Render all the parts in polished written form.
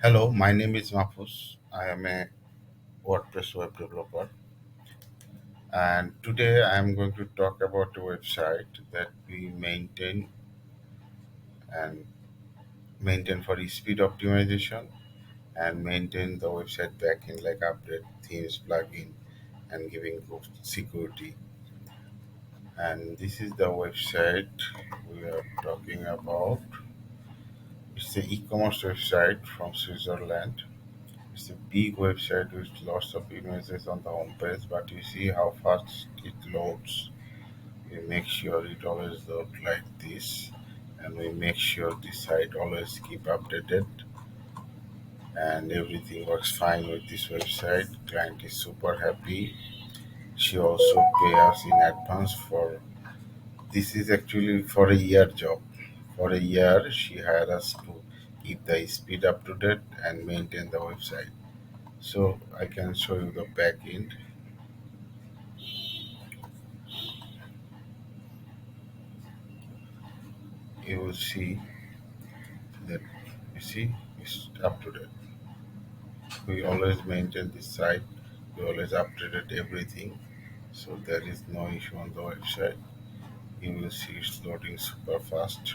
Hello, my name is Mahfuz. I am a WordPress web developer, and today I am going to talk about a website that we and maintain for speed optimization and maintain the website backend like update themes, plugin, and giving good security. And this is the website we are talking about. It's an e-commerce website from Switzerland. It's a big website with lots of images on the home page, but you see how fast it loads. We make sure it always looks like this, and we make sure the site always keep updated, and everything works fine with this website. Client is super happy. She also pay us in advance for this is actually for a year job. For a year, she hired us to keep the speed up to date and maintain the website. So I can show you the back end. You will see that you see it's up to date. We always maintain this site. We always updated everything, so there is no issue on the website. You will see it's loading super fast.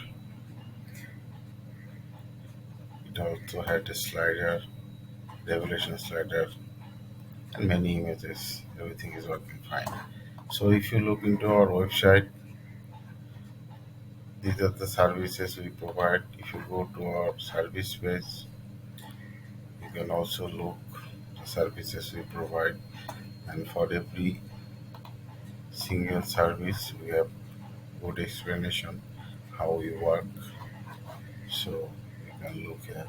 It also had a slider, revelation slider, and many images. Everything is working fine. So if you look into our website, these are the services we provide. If you go to our service page, you can also look the services we provide, and for every single service we have good explanation how we work, so you can look here.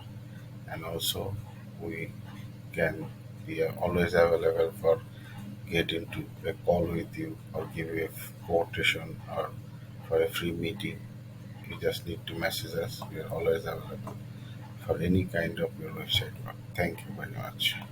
And also we can be always available for get into a call with you or give you a quotation or for a free meeting. You just need to message us. We are always available for any kind of your website work. Thank you very much.